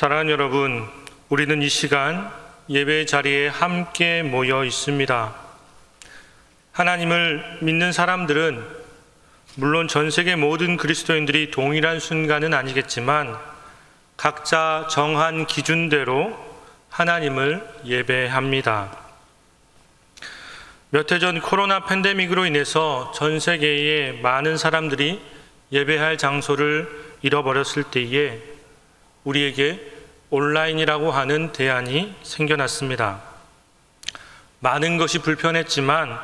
사랑하는 여러분, 우리는 이 시간 예배 자리에 함께 모여 있습니다. 하나님을 믿는 사람들은 물론 전 세계 모든 그리스도인들이 동일한 순간은 아니겠지만 각자 정한 기준대로 하나님을 예배합니다. 몇 해 전 코로나 팬데믹으로 인해서 전 세계의 많은 사람들이 예배할 장소를 잃어버렸을 때에 우리에게 온라인이라고 하는 대안이 생겨났습니다. 많은 것이 불편했지만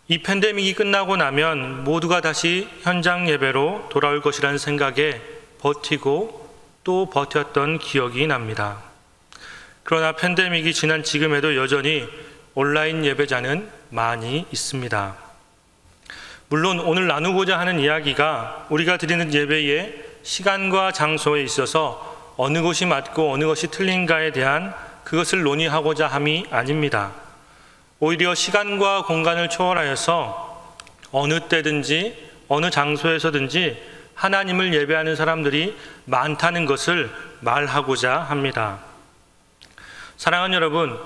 이 팬데믹이 끝나고 나면 모두가 다시 현장 예배로 돌아올 것이라는 생각에 버티고 또 버텼던 기억이 납니다. 그러나 팬데믹이 지난 지금에도 여전히 온라인 예배자는 많이 있습니다. 물론 오늘 나누고자 하는 이야기가 우리가 드리는 예배의 시간과 장소에 있어서 어느 것이 맞고 어느 것이 틀린가에 대한 그것을 논의하고자 함이 아닙니다. 오히려 시간과 공간을 초월하여서 어느 때든지 어느 장소에서든지 하나님을 예배하는 사람들이 많다는 것을 말하고자 합니다. 사랑하는 여러분,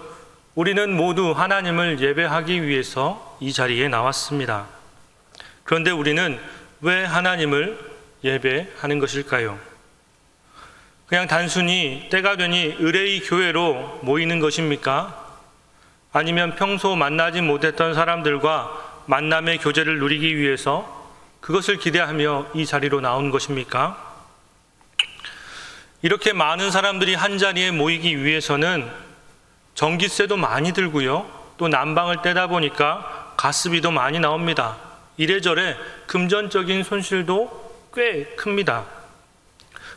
우리는 모두 하나님을 예배하기 위해서 이 자리에 나왔습니다. 그런데 우리는 왜 하나님을 예배하는 것일까요? 그냥 단순히 때가 되니 의뢰의 교회로 모이는 것입니까? 아니면 평소 만나지 못했던 사람들과 만남의 교제를 누리기 위해서 그것을 기대하며 이 자리로 나온 것입니까? 이렇게 많은 사람들이 한 자리에 모이기 위해서는 전기세도 많이 들고요, 또 난방을 떼다 보니까 가스비도 많이 나옵니다. 이래저래 금전적인 손실도 꽤 큽니다.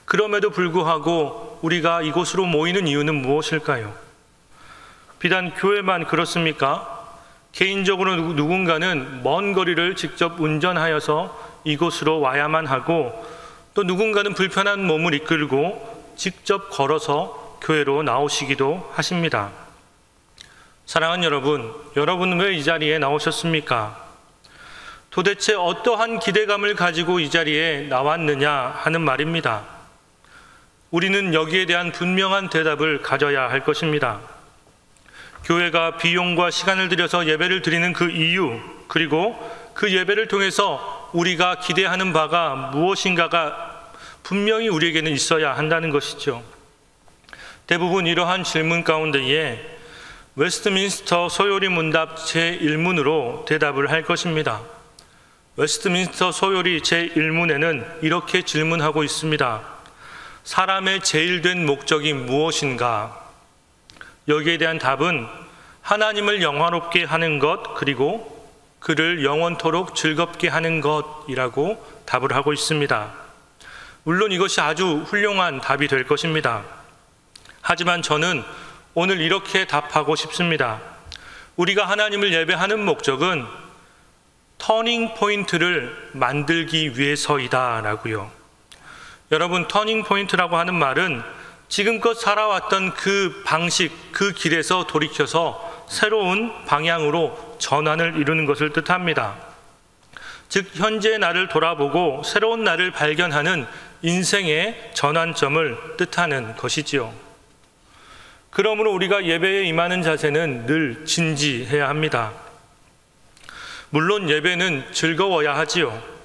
그럼에도 불구하고 우리가 이곳으로 모이는 이유는 무엇일까요? 비단 교회만 그렇습니까? 개인적으로 누군가는 먼 거리를 직접 운전하여서 이곳으로 와야만 하고, 또 누군가는 불편한 몸을 이끌고 직접 걸어서 교회로 나오시기도 하십니다. 사랑하는 여러분, 여러분은 왜 이 자리에 나오셨습니까? 도대체 어떠한 기대감을 가지고 이 자리에 나왔느냐 하는 말입니다. 우리는 여기에 대한 분명한 대답을 가져야 할 것입니다. 교회가 비용과 시간을 들여서 예배를 드리는 그 이유, 그리고 그 예배를 통해서 우리가 기대하는 바가 무엇인가가 분명히 우리에게는 있어야 한다는 것이죠. 대부분 이러한 질문 가운데에 웨스트민스터 소요리 문답 제1문으로 대답을 할 것입니다. 웨스트민스터 소요리 제1문에는 이렇게 질문하고 있습니다. 사람의 제일 된 목적이 무엇인가? 여기에 대한 답은 하나님을 영화롭게 하는 것, 그리고 그를 영원토록 즐겁게 하는 것이라고 답을 하고 있습니다. 물론 이것이 아주 훌륭한 답이 될 것입니다. 하지만 저는 오늘 이렇게 답하고 싶습니다. 우리가 하나님을 예배하는 목적은 터닝 포인트를 만들기 위해서이다 라고요. 여러분, 터닝 포인트라고 하는 말은 지금껏 살아왔던 그 방식, 그 길에서 돌이켜서 새로운 방향으로 전환을 이루는 것을 뜻합니다. 즉, 현재의 나를 돌아보고 새로운 나를 발견하는 인생의 전환점을 뜻하는 것이지요. 그러므로 우리가 예배에 임하는 자세는 늘 진지해야 합니다. 물론 예배는 즐거워야 하지요.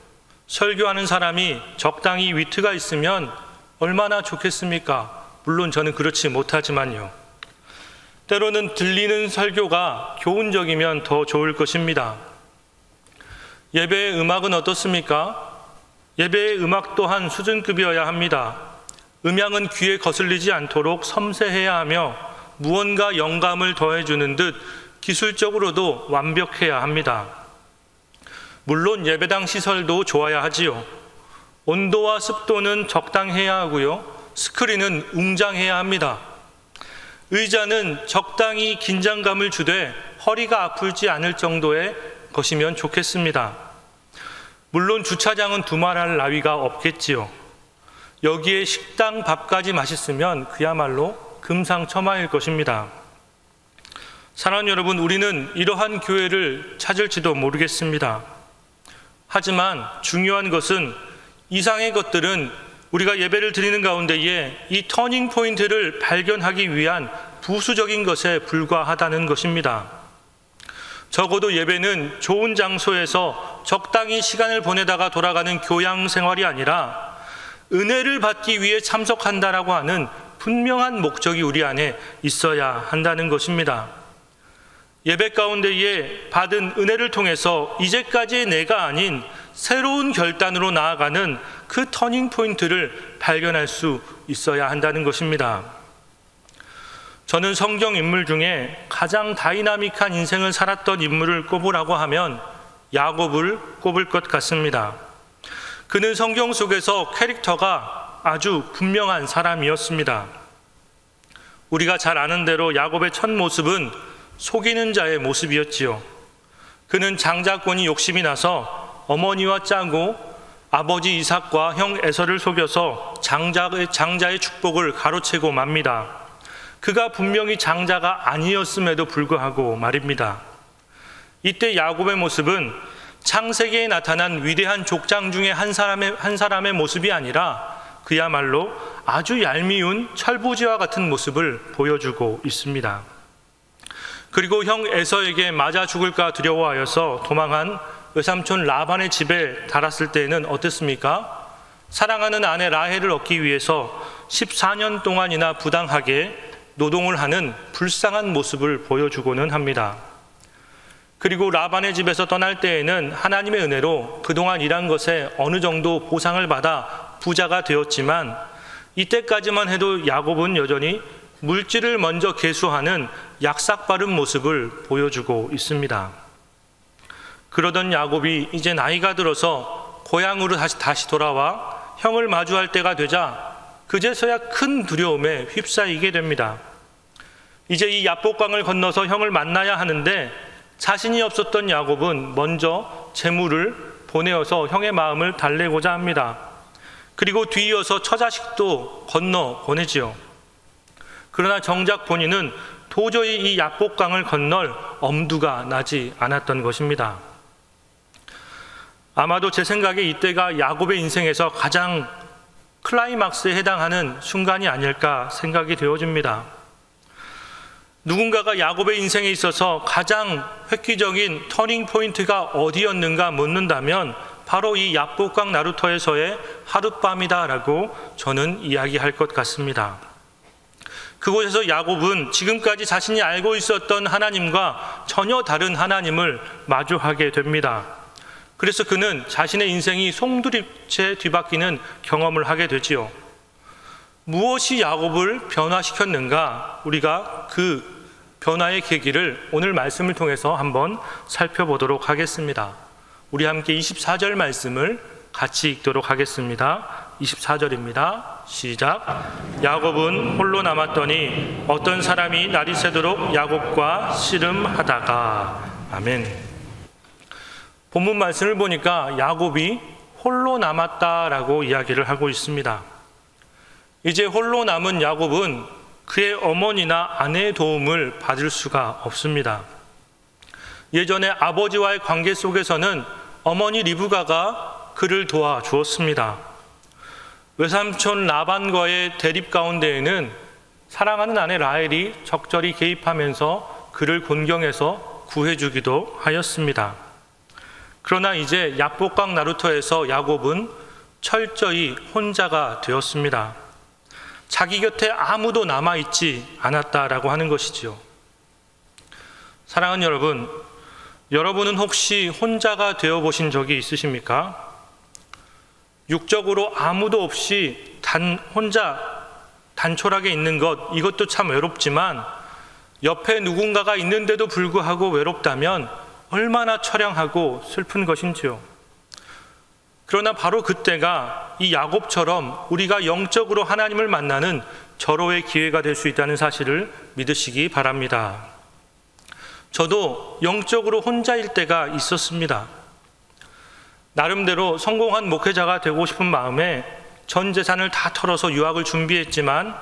설교하는 사람이 적당히 위트가 있으면 얼마나 좋겠습니까? 물론 저는 그렇지 못하지만요. 때로는 들리는 설교가 교훈적이면 더 좋을 것입니다. 예배의 음악은 어떻습니까? 예배의 음악 또한 수준급이어야 합니다. 음향은 귀에 거슬리지 않도록 섬세해야 하며 무언가 영감을 더해주는 듯 기술적으로도 완벽해야 합니다. 물론 예배당 시설도 좋아야 하지요. 온도와 습도는 적당해야 하고요, 스크린은 웅장해야 합니다. 의자는 적당히 긴장감을 주되 허리가 아프지 않을 정도의 것이면 좋겠습니다. 물론 주차장은 두말할 나위가 없겠지요. 여기에 식당 밥까지 맛있으면 그야말로 금상첨화일 것입니다. 사랑하는 여러분, 우리는 이러한 교회를 찾을지도 모르겠습니다. 하지만 중요한 것은 이상의 것들은 우리가 예배를 드리는 가운데에 이 터닝 포인트를 발견하기 위한 부수적인 것에 불과하다는 것입니다. 적어도 예배는 좋은 장소에서 적당히 시간을 보내다가 돌아가는 교양 생활이 아니라 은혜를 받기 위해 참석한다라고 하는 분명한 목적이 우리 안에 있어야 한다는 것입니다. 예배 가운데에 받은 은혜를 통해서 이제까지의 내가 아닌 새로운 결단으로 나아가는 그 터닝 포인트를 발견할 수 있어야 한다는 것입니다. 저는 성경 인물 중에 가장 다이나믹한 인생을 살았던 인물을 꼽으라고 하면 야곱을 꼽을 것 같습니다. 그는 성경 속에서 캐릭터가 아주 분명한 사람이었습니다. 우리가 잘 아는 대로 야곱의 첫 모습은 속이는 자의 모습이었지요. 그는 장자권이 욕심이 나서 어머니와 짜고 아버지 이삭과 형 에서를 속여서 장자의 축복을 가로채고 맙니다. 그가 분명히 장자가 아니었음에도 불구하고 말입니다. 이때 야곱의 모습은 창세기에 나타난 위대한 족장 중에 한 사람의 모습이 아니라 그야말로 아주 얄미운 철부지와 같은 모습을 보여주고 있습니다. 그리고 형 에서에게 맞아 죽을까 두려워하여서 도망한 외삼촌 라반의 집에 달았을 때에는 어땠습니까? 사랑하는 아내 라헬을 얻기 위해서 14년 동안이나 부당하게 노동을 하는 불쌍한 모습을 보여주고는 합니다. 그리고 라반의 집에서 떠날 때에는 하나님의 은혜로 그동안 일한 것에 어느 정도 보상을 받아 부자가 되었지만 이때까지만 해도 야곱은 여전히 물질을 먼저 계수하는 약삭빠른 모습을 보여주고 있습니다. 그러던 야곱이 이제 나이가 들어서 고향으로 다시 돌아와 형을 마주할 때가 되자 그제서야 큰 두려움에 휩싸이게 됩니다. 이제 이 야복강을 건너서 형을 만나야 하는데 자신이 없었던 야곱은 먼저 재물을 보내어서 형의 마음을 달래고자 합니다. 그리고 뒤이어서 처자식도 건너 보내지요. 그러나 정작 본인은 도저히 이 야복강을 건널 엄두가 나지 않았던 것입니다. 아마도 제 생각에 이때가 야곱의 인생에서 가장 클라이막스에 해당하는 순간이 아닐까 생각이 되어집니다. 누군가가 야곱의 인생에 있어서 가장 획기적인 터닝 포인트가 어디였는가 묻는다면 바로 이 야복강 나루터에서의 하룻밤이다라고 저는 이야기할 것 같습니다. 그곳에서 야곱은 지금까지 자신이 알고 있었던 하나님과 전혀 다른 하나님을 마주하게 됩니다. 그래서 그는 자신의 인생이 송두리째 뒤바뀌는 경험을 하게 되지요. 무엇이 야곱을 변화시켰는가? 우리가 그 변화의 계기를 오늘 말씀을 통해서 한번 살펴보도록 하겠습니다. 우리 함께 24절 말씀을 같이 읽도록 하겠습니다. 24절입니다. 시작. 야곱은 홀로 남았더니 어떤 사람이 날이 새도록 야곱과 씨름하다가. 아멘. 본문 말씀을 보니까 야곱이 홀로 남았다라고 이야기를 하고 있습니다. 이제 홀로 남은 야곱은 그의 어머니나 아내의 도움을 받을 수가 없습니다. 예전에 아버지와의 관계 속에서는 어머니 리브가가 그를 도와주었습니다. 외삼촌 라반과의 대립 가운데에는 사랑하는 아내 라헬이 적절히 개입하면서 그를 곤경해서 구해주기도 하였습니다. 그러나 이제 야복강 나루터에서 야곱은 철저히 혼자가 되었습니다. 자기 곁에 아무도 남아있지 않았다라고 하는 것이지요. 사랑하는 여러분, 여러분은 혹시 혼자가 되어보신 적이 있으십니까? 육적으로 아무도 없이 혼자 단촐하게 있는 것, 이것도 참 외롭지만 옆에 누군가가 있는데도 불구하고 외롭다면 얼마나 처량하고 슬픈 것인지요. 그러나 바로 그때가 이 야곱처럼 우리가 영적으로 하나님을 만나는 절호의 기회가 될 수 있다는 사실을 믿으시기 바랍니다. 저도 영적으로 혼자일 때가 있었습니다. 나름대로 성공한 목회자가 되고 싶은 마음에 전 재산을 다 털어서 유학을 준비했지만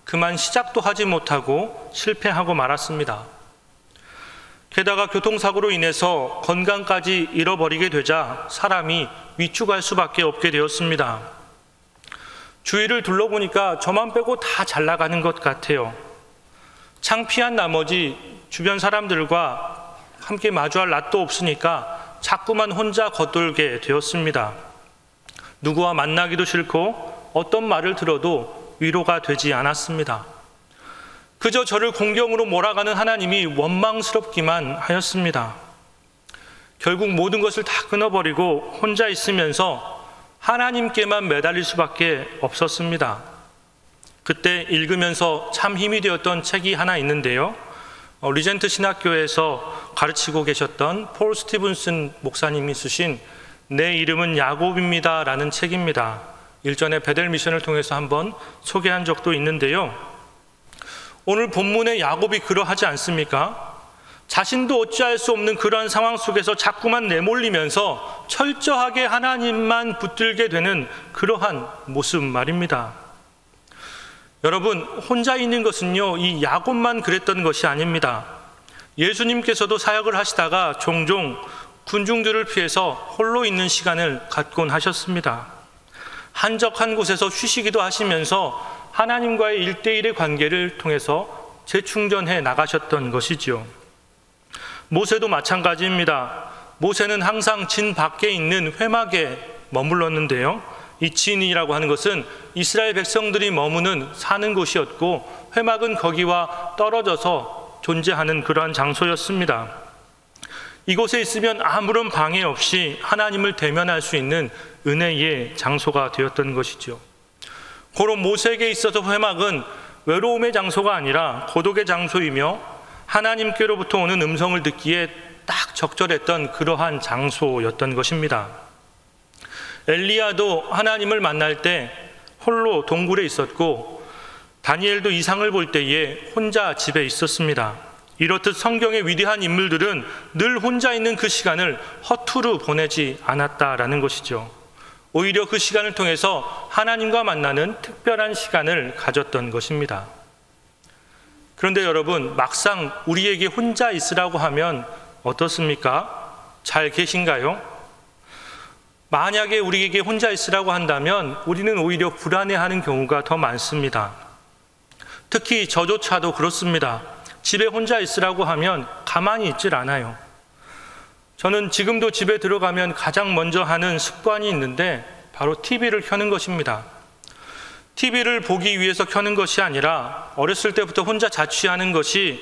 그만 시작도 하지 못하고 실패하고 말았습니다. 게다가 교통사고로 인해서 건강까지 잃어버리게 되자 사람이 위축할 수밖에 없게 되었습니다. 주위를 둘러보니까 저만 빼고 다 잘 나가는 것 같아요. 창피한 나머지 주변 사람들과 함께 마주할 낯도 없으니까 자꾸만 혼자 겉돌게 되었습니다. 누구와 만나기도 싫고 어떤 말을 들어도 위로가 되지 않았습니다. 그저 저를 공경으로 몰아가는 하나님이 원망스럽기만 하였습니다. 결국 모든 것을 다 끊어버리고 혼자 있으면서 하나님께만 매달릴 수밖에 없었습니다. 그때 읽으면서 참 힘이 되었던 책이 하나 있는데요. 리젠트 신학교에서 가르치고 계셨던 폴 스티븐슨 목사님이 쓰신 내 이름은 야곱입니다 라는 책입니다. 일전에 베델 미션을 통해서 한번 소개한 적도 있는데요. 오늘 본문의 야곱이 그러하지 않습니까? 자신도 어찌할 수 없는 그러한 상황 속에서 자꾸만 내몰리면서 철저하게 하나님만 붙들게 되는 그러한 모습 말입니다. 여러분, 혼자 있는 것은요, 이 야곱만 그랬던 것이 아닙니다. 예수님께서도 사역을 하시다가 종종 군중들을 피해서 홀로 있는 시간을 갖곤 하셨습니다. 한적한 곳에서 쉬시기도 하시면서 하나님과의 1대1의 관계를 통해서 재충전해 나가셨던 것이지요. 모세도 마찬가지입니다. 모세는 항상 진 밖에 있는 회막에 머물렀는데요. 이 진이라고 하는 것은 이스라엘 백성들이 머무는 사는 곳이었고 회막은 거기와 떨어져서 존재하는 그러한 장소였습니다. 이곳에 있으면 아무런 방해 없이 하나님을 대면할 수 있는 은혜의 장소가 되었던 것이죠. 고로 모세에게 있어서 회막은 외로움의 장소가 아니라 고독의 장소이며 하나님께로부터 오는 음성을 듣기에 딱 적절했던 그러한 장소였던 것입니다. 엘리야도 하나님을 만날 때 홀로 동굴에 있었고 다니엘도 이상을 볼 때에 혼자 집에 있었습니다. 이렇듯 성경의 위대한 인물들은 늘 혼자 있는 그 시간을 허투루 보내지 않았다라는 것이죠. 오히려 그 시간을 통해서 하나님과 만나는 특별한 시간을 가졌던 것입니다. 그런데 여러분, 막상 우리에게 혼자 있으라고 하면 어떻습니까? 잘 계신가요? 만약에 우리에게 혼자 있으라고 한다면 우리는 오히려 불안해하는 경우가 더 많습니다. 특히 저조차도 그렇습니다. 집에 혼자 있으라고 하면 가만히 있질 않아요. 저는 지금도 집에 들어가면 가장 먼저 하는 습관이 있는데 바로 TV를 켜는 것입니다. TV를 보기 위해서 켜는 것이 아니라 어렸을 때부터 혼자 자취하는 것이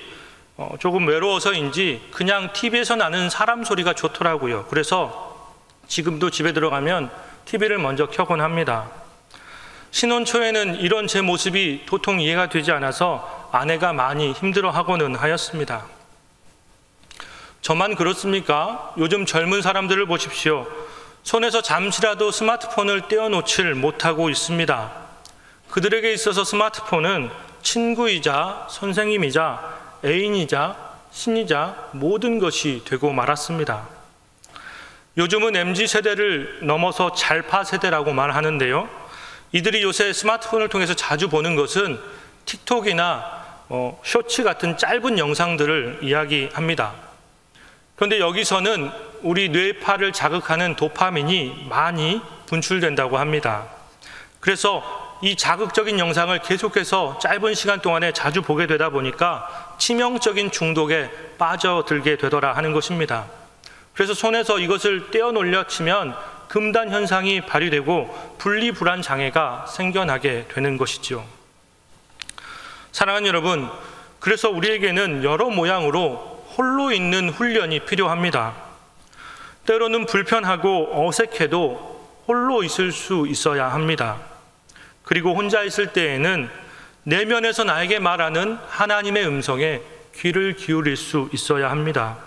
조금 외로워서인지 그냥 TV에서 나는 사람 소리가 좋더라고요. 그래서 지금도 집에 들어가면 TV를 먼저 켜곤 합니다. 신혼 초에는 이런 제 모습이 도통 이해가 되지 않아서 아내가 많이 힘들어하고는 하였습니다. 저만 그렇습니까? 요즘 젊은 사람들을 보십시오. 손에서 잠시라도 스마트폰을 떼어놓질 못하고 있습니다. 그들에게 있어서 스마트폰은 친구이자 선생님이자 애인이자 신이자 모든 것이 되고 말았습니다. 요즘은 MZ세대를 넘어서 잘파 세대라고 말하는데요. 이들이 요새 스마트폰을 통해서 자주 보는 것은 틱톡이나 쇼츠 같은 짧은 영상들을 이야기합니다. 그런데 여기서는 우리 뇌파를 자극하는 도파민이 많이 분출된다고 합니다. 그래서 이 자극적인 영상을 계속해서 짧은 시간 동안에 자주 보게 되다 보니까 치명적인 중독에 빠져들게 되더라 하는 것입니다. 그래서 손에서 이것을 떼어놓으려 치면 금단 현상이 발휘되고 분리불안 장애가 생겨나게 되는 것이죠. 사랑하는 여러분, 그래서 우리에게는 여러 모양으로 홀로 있는 훈련이 필요합니다. 때로는 불편하고 어색해도 홀로 있을 수 있어야 합니다. 그리고 혼자 있을 때에는 내면에서 나에게 말하는 하나님의 음성에 귀를 기울일 수 있어야 합니다.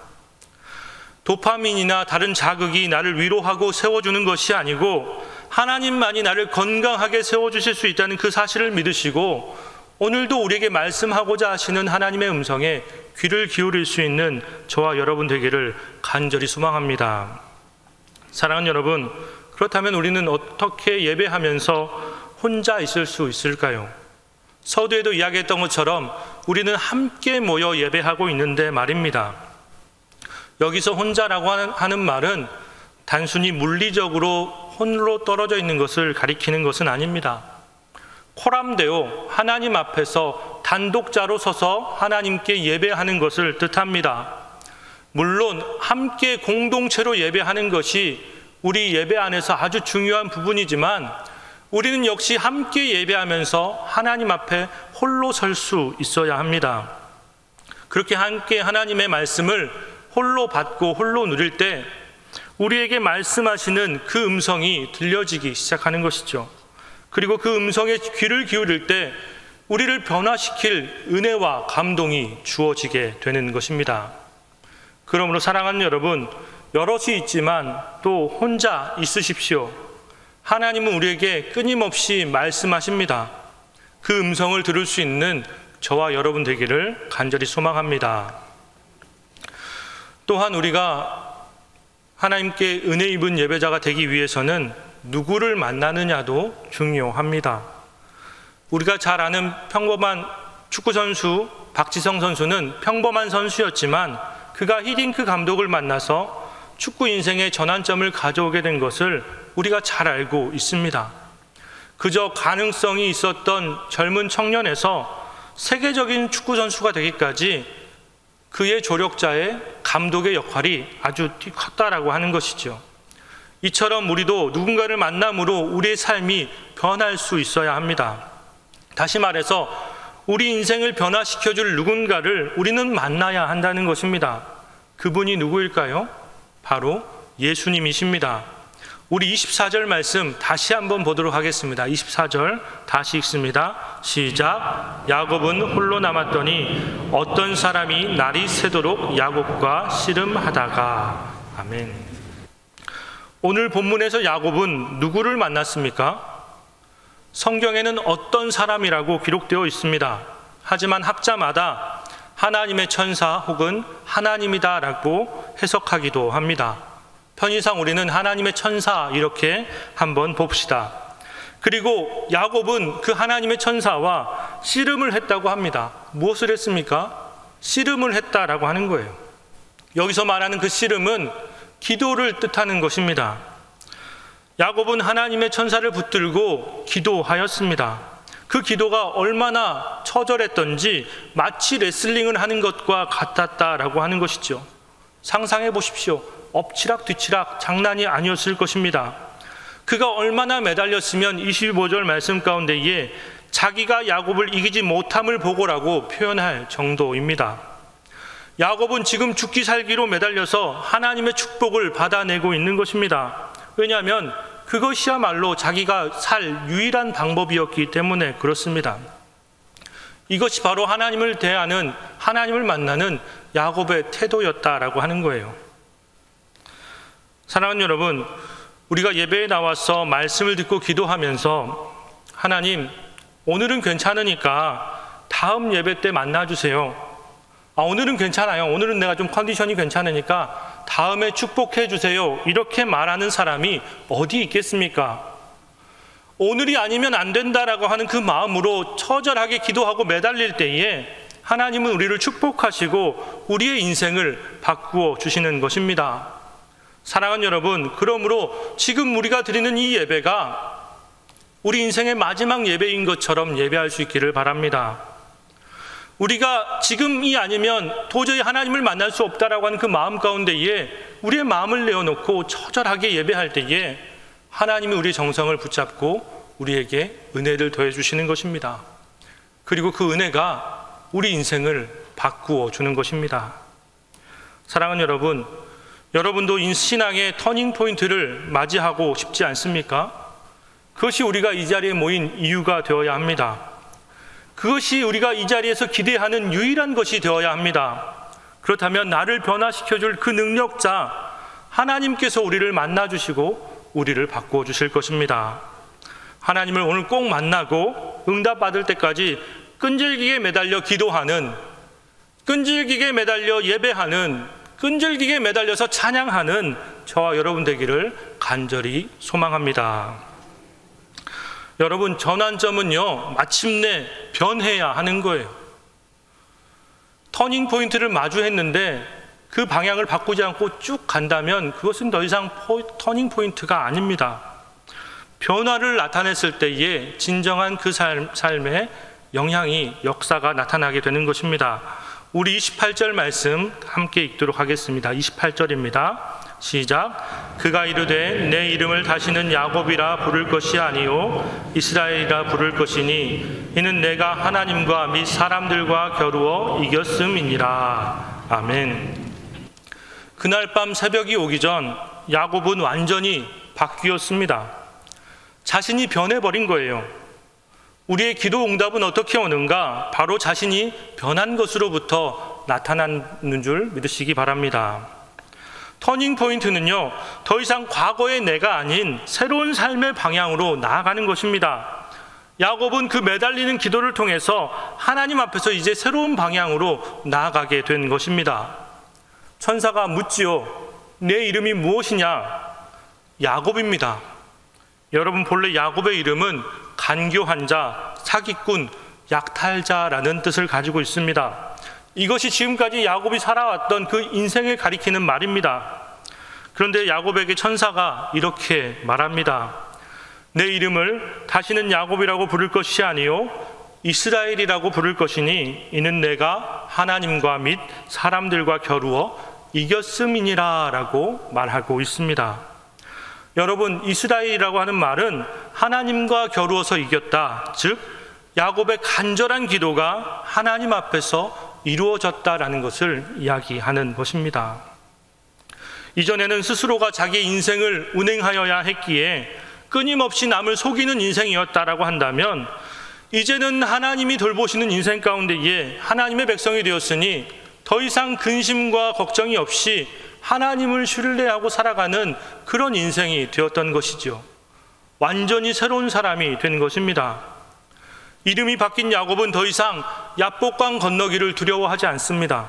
도파민이나 다른 자극이 나를 위로하고 세워주는 것이 아니고 하나님만이 나를 건강하게 세워주실 수 있다는 그 사실을 믿으시고 오늘도 우리에게 말씀하고자 하시는 하나님의 음성에 귀를 기울일 수 있는 저와 여러분 되기를 간절히 소망합니다. 사랑하는 여러분, 그렇다면 우리는 어떻게 예배하면서 혼자 있을 수 있을까요? 서두에도 이야기했던 것처럼 우리는 함께 모여 예배하고 있는데 말입니다. 여기서 혼자라고 하는 말은 단순히 물리적으로 홀로 떨어져 있는 것을 가리키는 것은 아닙니다. 코람데오, 하나님 앞에서 단독자로 서서 하나님께 예배하는 것을 뜻합니다. 물론 함께 공동체로 예배하는 것이 우리 예배 안에서 아주 중요한 부분이지만 우리는 역시 함께 예배하면서 하나님 앞에 홀로 설 수 있어야 합니다. 그렇게 함께 하나님의 말씀을 홀로 받고 홀로 누릴 때 우리에게 말씀하시는 그 음성이 들려지기 시작하는 것이죠. 그리고 그 음성에 귀를 기울일 때 우리를 변화시킬 은혜와 감동이 주어지게 되는 것입니다. 그러므로 사랑하는 여러분, 여럿이 있지만 또 혼자 있으십시오. 하나님은 우리에게 끊임없이 말씀하십니다. 그 음성을 들을 수 있는 저와 여러분 되기를 간절히 소망합니다. 또한 우리가 하나님께 은혜 입은 예배자가 되기 위해서는 누구를 만나느냐도 중요합니다. 우리가 잘 아는 평범한 축구 선수 박지성 선수는 평범한 선수였지만 그가 히딩크 감독을 만나서 축구 인생의 전환점을 가져오게 된 것을 우리가 잘 알고 있습니다. 그저 가능성이 있었던 젊은 청년에서 세계적인 축구 선수가 되기까지 그의 조력자의 감독의 역할이 아주 컸다라고 하는 것이죠. 이처럼 우리도 누군가를 만남으로 우리의 삶이 변할 수 있어야 합니다. 다시 말해서 우리 인생을 변화시켜줄 누군가를 우리는 만나야 한다는 것입니다. 그분이 누구일까요? 바로 예수님이십니다. 우리 24절 말씀 다시 한번 보도록 하겠습니다. 24절 다시 읽습니다. 시작. 야곱은 홀로 남았더니 어떤 사람이 날이 새도록 야곱과 씨름하다가. 아멘. 오늘 본문에서 야곱은 누구를 만났습니까? 성경에는 어떤 사람이라고 기록되어 있습니다. 하지만 학자마다 하나님의 천사 혹은 하나님이다라고 해석하기도 합니다. 편의상 우리는 하나님의 천사 이렇게 한번 봅시다. 그리고 야곱은 그 하나님의 천사와 씨름을 했다고 합니다. 무엇을 했습니까? 씨름을 했다라고 하는 거예요. 여기서 말하는 그 씨름은 기도를 뜻하는 것입니다. 야곱은 하나님의 천사를 붙들고 기도하였습니다. 그 기도가 얼마나 처절했던지 마치 레슬링을 하는 것과 같았다라고 하는 것이죠. 상상해 보십시오. 엎치락 뒤치락 장난이 아니었을 것입니다. 그가 얼마나 매달렸으면 25절 말씀 가운데에 자기가 야곱을 이기지 못함을 보고라고 표현할 정도입니다. 야곱은 지금 죽기 살기로 매달려서 하나님의 축복을 받아내고 있는 것입니다. 왜냐하면 그것이야말로 자기가 살 유일한 방법이었기 때문에 그렇습니다. 이것이 바로 하나님을 대하는, 하나님을 만나는 야곱의 태도였다라고 하는 거예요. 사랑하는 여러분, 우리가 예배에 나와서 말씀을 듣고 기도하면서 하나님, 오늘은 괜찮으니까 다음 예배 때 만나주세요. 오늘은 괜찮아요. 오늘은 내가 좀 컨디션이 괜찮으니까 다음에 축복해 주세요. 이렇게 말하는 사람이 어디 있겠습니까? 오늘이 아니면 안 된다라고 하는 그 마음으로 처절하게 기도하고 매달릴 때에 하나님은 우리를 축복하시고 우리의 인생을 바꾸어 주시는 것입니다. 사랑하는 여러분, 그러므로 지금 우리가 드리는 이 예배가 우리 인생의 마지막 예배인 것처럼 예배할 수 있기를 바랍니다. 우리가 지금이 아니면 도저히 하나님을 만날 수 없다라고 하는 그 마음 가운데에 우리의 마음을 내어놓고 처절하게 예배할 때에 하나님이 우리의 정성을 붙잡고 우리에게 은혜를 더해 주시는 것입니다. 그리고 그 은혜가 우리 인생을 바꾸어 주는 것입니다. 사랑하는 여러분, 여러분도 신앙의 터닝 포인트를 맞이하고 싶지 않습니까? 그것이 우리가 이 자리에 모인 이유가 되어야 합니다. 그것이 우리가 이 자리에서 기대하는 유일한 것이 되어야 합니다. 그렇다면 나를 변화시켜줄 그 능력자 하나님께서 우리를 만나주시고 우리를 바꾸어 주실 것입니다. 하나님을 오늘 꼭 만나고 응답받을 때까지 끈질기게 매달려 기도하는, 끈질기게 매달려 예배하는, 끈질기게 매달려서 찬양하는 저와 여러분 되기를 간절히 소망합니다. 여러분, 전환점은요, 마침내 변해야 하는 거예요. 터닝 포인트를 마주했는데 그 방향을 바꾸지 않고 쭉 간다면 그것은 더 이상 터닝 포인트가 아닙니다. 변화를 나타냈을 때에 진정한 그 삶의 영향이, 역사가 나타나게 되는 것입니다. 우리 28절 말씀 함께 읽도록 하겠습니다. 28절입니다. 시작. 그가 이르되 내 이름을 다시는 야곱이라 부를 것이 아니요 이스라엘이라 부를 것이니 이는 내가 하나님과 및 사람들과 겨루어 이겼음이니라. 아멘. 그날 밤 새벽이 오기 전 야곱은 완전히 바뀌었습니다. 자신이 변해버린 거예요. 우리의 기도 응답은 어떻게 오는가? 바로 자신이 변한 것으로부터 나타나는 줄 믿으시기 바랍니다. 터닝 포인트는요, 더 이상 과거의 내가 아닌 새로운 삶의 방향으로 나아가는 것입니다. 야곱은 그 매달리는 기도를 통해서 하나님 앞에서 이제 새로운 방향으로 나아가게 된 것입니다. 천사가 묻지요. 내 이름이 무엇이냐? 야곱입니다. 여러분, 본래 야곱의 이름은 간교한 자, 사기꾼, 약탈자라는 뜻을 가지고 있습니다. 이것이 지금까지 야곱이 살아왔던 그 인생을 가리키는 말입니다. 그런데 야곱에게 천사가 이렇게 말합니다. 내 이름을 다시는 야곱이라고 부를 것이 아니요 이스라엘이라고 부를 것이니 이는 내가 하나님과 및 사람들과 겨루어 이겼음이니라 라고 말하고 있습니다. 여러분, 이스라엘이라고 하는 말은 하나님과 겨루어서 이겼다, 즉 야곱의 간절한 기도가 하나님 앞에서 이루어졌다라는 것을 이야기하는 것입니다. 이전에는 스스로가 자기 인생을 운행하여야 했기에 끊임없이 남을 속이는 인생이었다라고 한다면, 이제는 하나님이 돌보시는 인생 가운데에 하나님의 백성이 되었으니 더 이상 근심과 걱정이 없이 하나님을 신뢰하고 살아가는 그런 인생이 되었던 것이죠. 완전히 새로운 사람이 된 것입니다. 이름이 바뀐 야곱은 더 이상 야복강 건너기를 두려워하지 않습니다.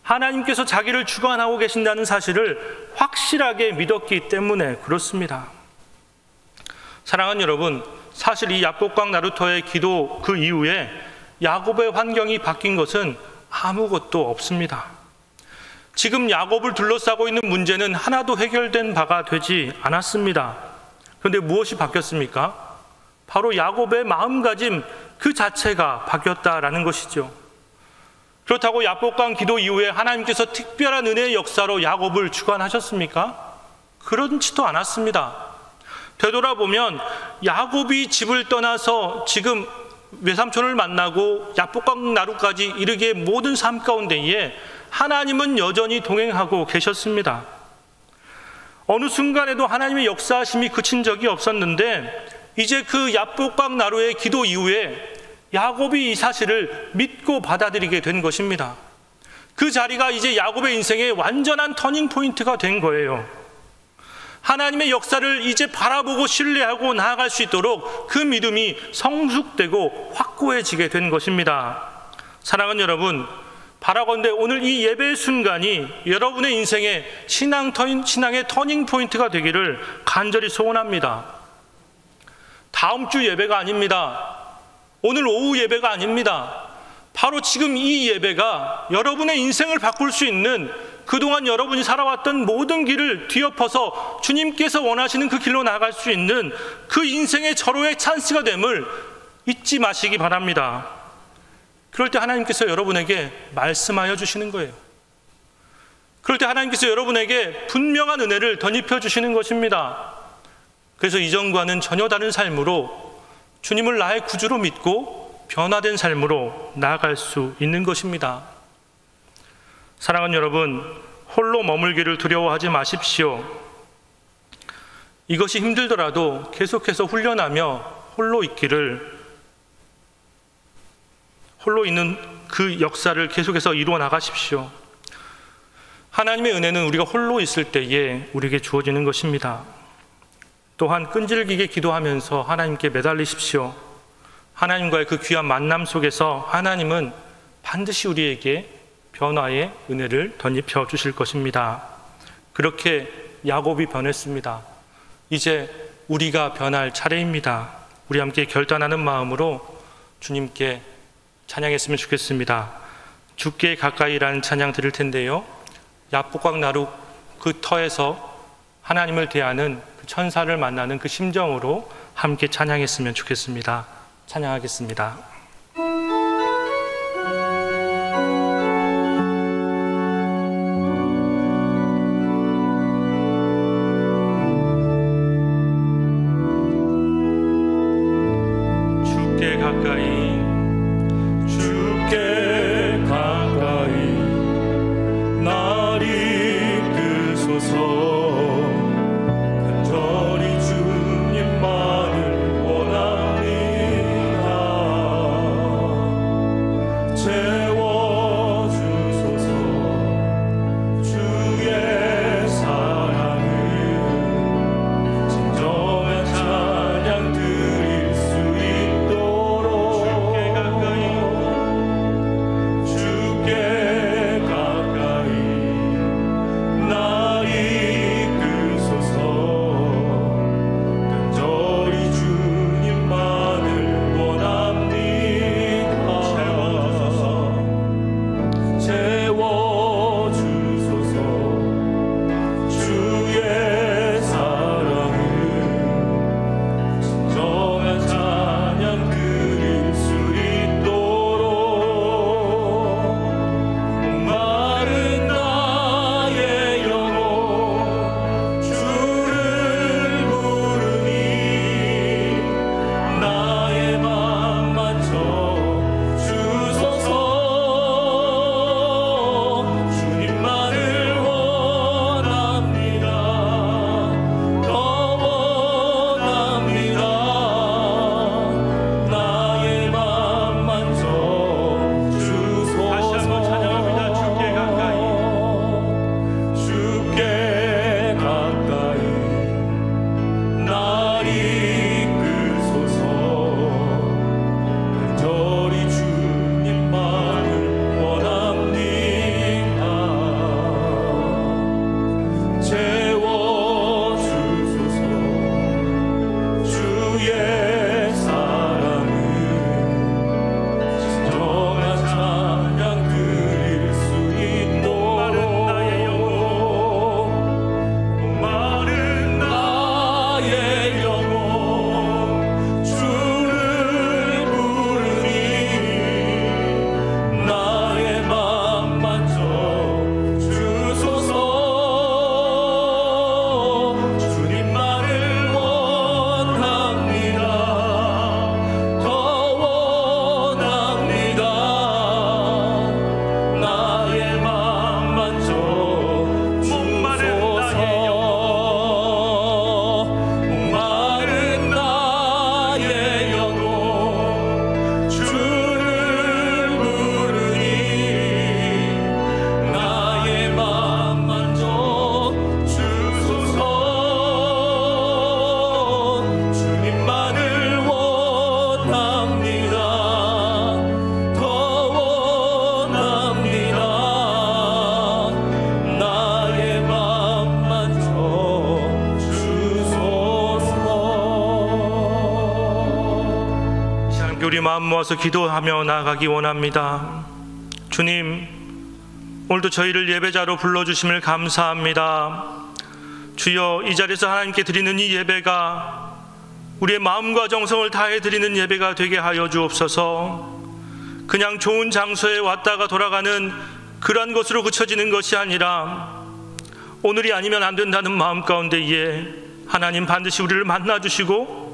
하나님께서 자기를 주관하고 계신다는 사실을 확실하게 믿었기 때문에 그렇습니다. 사랑하는 여러분, 사실 이 야복강 나루터의 기도 그 이후에 야곱의 환경이 바뀐 것은 아무것도 없습니다. 지금 야곱을 둘러싸고 있는 문제는 하나도 해결된 바가 되지 않았습니다. 그런데 무엇이 바뀌었습니까? 바로 야곱의 마음가짐 그 자체가 바뀌었다라는 것이죠. 그렇다고 야복강 기도 이후에 하나님께서 특별한 은혜의 역사로 야곱을 주관하셨습니까? 그렇지도 않았습니다. 되돌아보면 야곱이 집을 떠나서 지금 외삼촌을 만나고 야복강 나루까지 이르기의 모든 삶 가운데에 하나님은 여전히 동행하고 계셨습니다. 어느 순간에도 하나님의 역사하심이 그친 적이 없었는데, 이제 그 야복강 나루의 기도 이후에 야곱이 이 사실을 믿고 받아들이게 된 것입니다. 그 자리가 이제 야곱의 인생의 완전한 터닝 포인트가 된 거예요. 하나님의 역사를 이제 바라보고 신뢰하고 나아갈 수 있도록 그 믿음이 성숙되고 확고해지게 된 것입니다. 사랑하는 여러분, 바라건대 오늘 이 예배의 순간이 여러분의 인생의 신앙의 터닝 포인트가 되기를 간절히 소원합니다. 다음 주 예배가 아닙니다. 오늘 오후 예배가 아닙니다. 바로 지금 이 예배가 여러분의 인생을 바꿀 수 있는, 그동안 여러분이 살아왔던 모든 길을 뒤엎어서 주님께서 원하시는 그 길로 나아갈 수 있는 그 인생의 절호의 찬스가 됨을 잊지 마시기 바랍니다. 그럴 때 하나님께서 여러분에게 말씀하여 주시는 거예요. 그럴 때 하나님께서 여러분에게 분명한 은혜를 덧입혀 주시는 것입니다. 그래서 이전과는 전혀 다른 삶으로 주님을 나의 구주로 믿고 변화된 삶으로 나아갈 수 있는 것입니다. 사랑하는 여러분, 홀로 머물기를 두려워하지 마십시오. 이것이 힘들더라도 계속해서 훈련하며 홀로 있는 그 역사를 계속해서 이루어 나가십시오. 하나님의 은혜는 우리가 홀로 있을 때에 우리에게 주어지는 것입니다. 또한 끈질기게 기도하면서 하나님께 매달리십시오. 하나님과의 그 귀한 만남 속에서 하나님은 반드시 우리에게 변화의 은혜를 덧입혀 주실 것입니다. 그렇게 야곱이 변했습니다. 이제 우리가 변할 차례입니다. 우리 함께 결단하는 마음으로 주님께 찬양했으면 좋겠습니다. 주께 가까이라는 찬양 드릴 텐데요, 야복강 나루 그 터에서 하나님을 대하는 그 천사를 만나는 그 심정으로 함께 찬양했으면 좋겠습니다. 찬양하겠습니다. 주께 가까이 날 이끄소서. 우리 마음 모아서 기도하며 나아가기 원합니다. 주님, 오늘도 저희를 예배자로 불러주심을 감사합니다. 주여, 이 자리에서 하나님께 드리는 이 예배가 우리의 마음과 정성을 다해 드리는 예배가 되게 하여 주옵소서. 그냥 좋은 장소에 왔다가 돌아가는 그러한 것으로 그쳐지는 것이 아니라 오늘이 아니면 안 된다는 마음 가운데에 하나님 반드시 우리를 만나주시고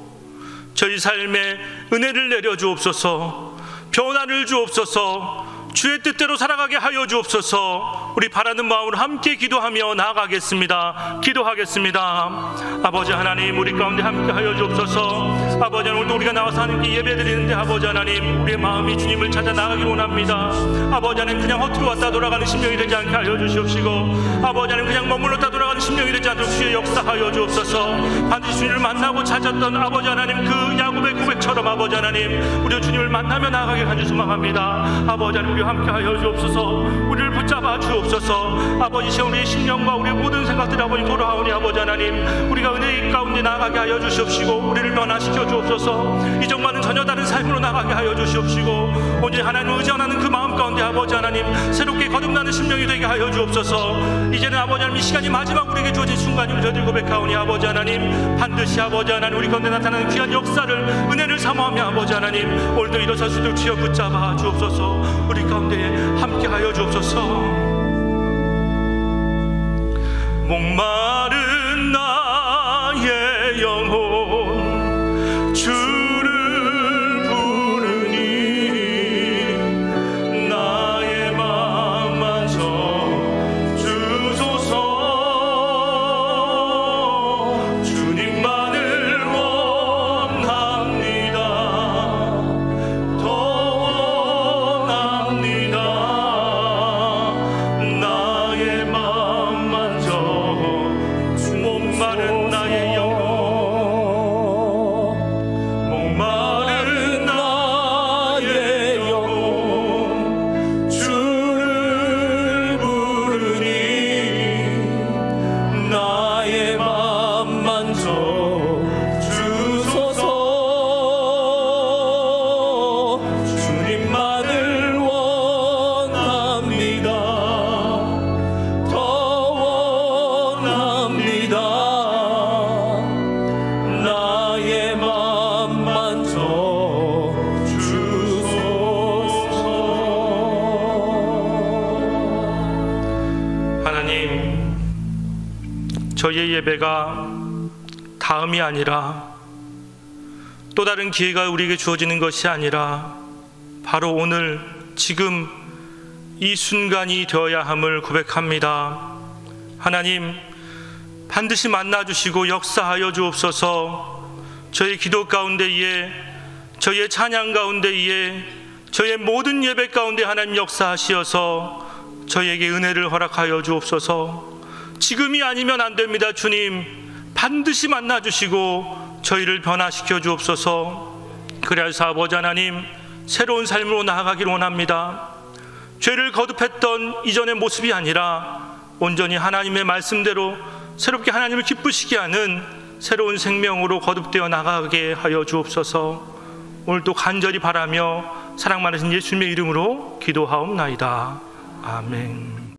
저희 삶에 은혜를 내려주옵소서, 변화를 주옵소서, 주의 뜻대로 살아가게 하여 주옵소서. 우리 바라는 마음으로 함께 기도하며 나아가겠습니다. 기도하겠습니다. 아버지 하나님, 우리 가운데 함께 하여 주옵소서. 아버지 하나님, 오늘도 우리가 나와서 하나님께 예배드리는데 아버지 하나님, 우리의 마음이 주님을 찾아 나가기를 원합니다. 아버지 하나님, 그냥 헛으로 왔다 돌아가는 심령이 되지 않게 하여 주시옵시고, 아버지 하나님, 그냥 머물렀다 돌아가는 심령이 되지 않도록 주의 역사하여 주옵소서. 반드시 주님을 만나고 찾았던 아버지 하나님 그 야곱의 고백처럼 아버지 하나님, 우리 주님을 만나며 나아가게 간절히 소망합니다. 아버지 하나님, 우리 함께 하여 주옵소서. 우리를 붙잡아 주옵소서. 아버지, 시험 우리의 심령과 우리의 모든 생각들이 아버지 돌아오니 아버지 하나님, 우리가 은혜의 가운데 나아가게 하여 주시옵시고 우리를 변화시켜 하여 주옵소서. 이전과는 전혀 다른 삶으로 나가게 하여 주시옵시고 오직 하나님을 의지하는 그 마음 가운데 아버지 하나님 새롭게 거듭나는 심령이 되게 하여 주옵소서. 이제는 아버지 하나님 이 시간이 마지막 우리에게 주어진 순간임을 저희들 고백하오니 아버지 하나님 반드시 아버지 하나님 우리 가운데 나타나는 귀한 역사를 은혜를 사모하며 아버지 하나님 오늘도 일어설 수 있도록 주여 붙잡아 주옵소서. 우리 가운데 함께 하여 주옵소서. 목마른 나의 영혼 주를 부르니 나의 맘만 주소서. 주님만을 원합니다. 더 원합니다. 나의 맘만 목마른 나의 영혼 목마른 나의 영혼 주를 부르니 나의 맘만 주소서. 주님만을 원합니다. 더 원합니다. 나의 맘만 주소서. 하나님, 저희의 예배가 다음이 아니라 또 다른 기회가 우리에게 주어지는 것이 아니라 바로 오늘 지금 이 순간이 되어야 함을 고백합니다. 하나님, 반드시 만나주시고 역사하여 주옵소서. 저희 기도 가운데에, 저희의 찬양 가운데에, 저희의 모든 예배 가운데 하나님 역사하시어서 저희에게 은혜를 허락하여 주옵소서. 지금이 아니면 안 됩니다. 주님, 반드시 만나주시고 저희를 변화시켜 주옵소서. 그래서 아버지 하나님 새로운 삶으로 나아가기를 원합니다. 죄를 거듭했던 이전의 모습이 아니라 온전히 하나님의 말씀대로 새롭게 하나님을 기쁘시게 하는 새로운 생명으로 거듭되어 나가게 하여 주옵소서. 오늘도 간절히 바라며 사랑 많으신 예수님의 이름으로 기도하옵나이다. 아멘.